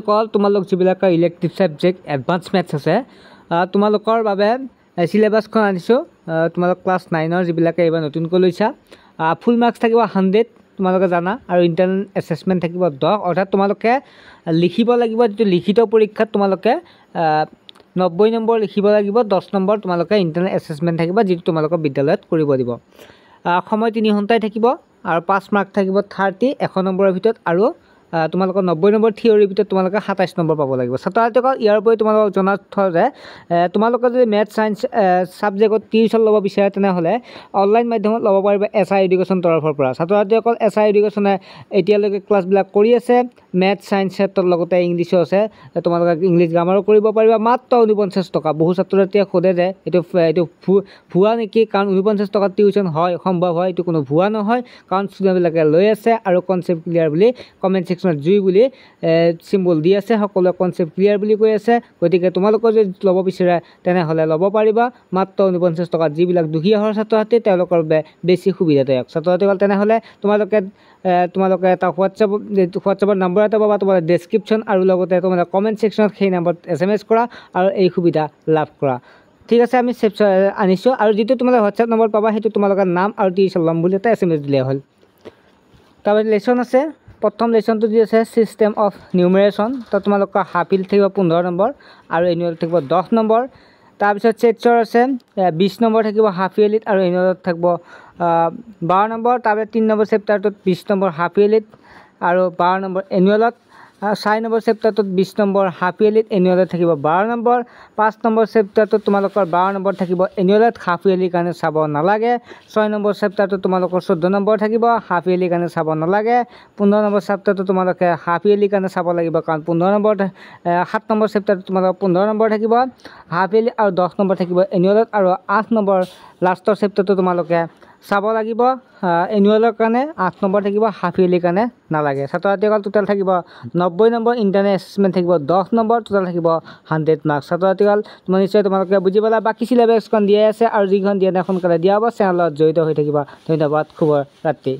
কল তোমালোক যিবিলাকৰ elective subject advance maths আছে তোমালোকৰ বাবে সিলেবাসখন আনিছো তোমালোক ক্লাস 9 ৰ যিবিলাকে এবাৰ নতুনকৈ লৈছা ফুল মাৰ্কস থাকিব 100 তোমালোকে জানা আৰু ইন্টাৰনেল অ্যাসেসমেন্ট থাকিব 10 অৰ্থাৎ তোমালোকে লিখিব লাগিব যেটো লিখিত পৰীক্ষাত তোমালোকে 90 নম্বৰ লিখিব লাগিব 10 নম্বৰ তোমালোকে ইন্টাৰনেল অ্যাসেসমেন্ট থাকিব যেটো তোমালোকৰ বিদ্যালয়ত কৰিব দিব সময় 3 ঘণ্টাই থাকিব আৰু 5 মাৰ্ক থাকিব 30 100 নম্বৰৰ ভিতৰত আৰু তোমালোকৰ 90 নম্বৰ থিওৰি ভিতৰত তোমালোকে 27 নম্বৰ পাব লাগিব ছাত্ৰছাত্ৰীসকল ইয়াৰ উপৰি তোমালোকক জনাত থওঁ যে তোমালোকে যদি মেথ সায়েন্স সাবজেক্টত টিউশন ল'ব বিচাৰে তেনে হলে অনলাইন মাধ্যমত ল'ব পাৰিবা এসআই এডুকেশন তৰফৰ পৰা ছাত্ৰছাত্ৰীসকল এসআই এডুকেশনে এতিয়ালৈকে ক্লাছ বিলাক কৰি আছে মেথ সায়েন্সৰ লগতে ইংলিশো আছে তোমালোকে ইংলিশ গ্ৰামাৰো কৰিব পাৰিবা মাত্ৰ 49 টকা বহু ছাত্ৰছাত্ৰীয়ে খোদে যে এটো ভুৱা নেকি কাৰণ 49 টকা টিউশন হয় সম্ভৱ হয় এটো কোনো ভুৱা নহয় কাৰণ ষ্টুডেণ্টবিলাকে লৈ আছে আৰু কনসেপ্ট ক্লিয়াৰ বুলি কমেন্ট সেকশনত জুই বুলি সিম্বল দি আছে সকলো কনসেপ্ট ক্লিয়াৰ বুলি কৈ আছে গতিকে তোমালোকে যদি ল'ব বিচাৰে তেনে হলে ল'ব পাৰিবা মাত্ৰ 49 টকা যিবিলাক দুখীয়া ঘৰৰ ছাত্ৰছাত্ৰী তেওঁলোকৰ বেছি সুবিধাদায়ক ছাত্ৰছাত্ৰীসকল তেনে হলে তোমালোকে এটা হোৱাটছএপৰ নম্বৰ এটা পাবা তোমাৰ ডেসক্ৰিপচন আৰু লগতে তোমালোকে কমেন্ট সেকশনত সেই নম্বৰত এসএমএস কৰা আৰু এই সুবিধা লাভ কৰা ঠিক আছে আমি আনিছো আৰু যেটো তোমালোকে হোৱাটছএপ নম্বৰ পাবা হেতু তোমালোকৰ নাম আৰু টিউশন লম বুলি এটা এসএমএস দিলে হ'ল তাৰপৰা লেসন আছে প্ৰথম লেসনটো দি আছে সিস্টেম অফ নিউমেৰেশন তো তোমালোকৰ হাফিল থাকিব 15 নম্বৰ আৰু এনুৱেল থাকিব 10 নম্বৰ তাৰপিছত চেটছৰ আছে 20 নম্বৰ থাকিব হাফিয়েলিত আৰু এনুৱেলত থাকিব 12 নম্বৰ তাৰপৰা 3 নম্বৰ চেপ্টাৰটোত 20 নম্বৰ হাফিয়েলিত আৰু 12 নম্বৰ এনুৱেলত 4 নম্বৰ চেপ্টাৰটোত 20 নম্বৰ হাফিয়েলিত এনুৱেলত থাকিব 12 নম্বৰ 5 নম্বৰ চেপ্টাৰটোত তোমালোকৰ 12 নম্বৰ থাকিব এনুৱেলত হাফিয়েলি কাৰণে চাব নালাগে 6 নম্বৰ চেপ্টাৰটোত তোমালোকৰ 14 নম্বৰ থাকিব হাফিয়েলি কাৰণে চাব নালাগে 15 নম্বৰ চেপ্টাৰটোত তোমালোকে হাফিয়েলি কাৰণে চাব লাগিব কাৰণ 15 নম্বৰ 7 নম্বৰ চেপ্টাৰটোত তোমালোকৰ 15 নম্বৰ থাকিব হাফিয়েলি আৰু 10 নম্বৰ থাকিব এনুৱেলত আৰু 8 নম্বৰ লাষ্টৰ চেপ্টাৰটো তোমালোকে চাব লাগিব এনুৱেলৰ কাৰণে 8 নম্বৰ থাকিব হাফিয়েলি কাৰণে নালাগে ছাত্ৰছাত্ৰীসকল টোটাল থাকিব 90 নম্বৰ ইন্টাৰনেল অ্যাসেসমেন্ট থাকিব 10 নম্বৰ টোটাল থাকিব 100 মাৰ্কস ছাত্ৰছাত্ৰীসকল তোমালোকে বুজি পালা বাকি সিলেবাসখন দিয়া আছে আৰু যিখন দিয়া নাই সোনকালে দিয়া হ'ব চেনেলত জড়িত হৈ থাকিবা ধন্যবাদ শুভ ৰাত্ৰি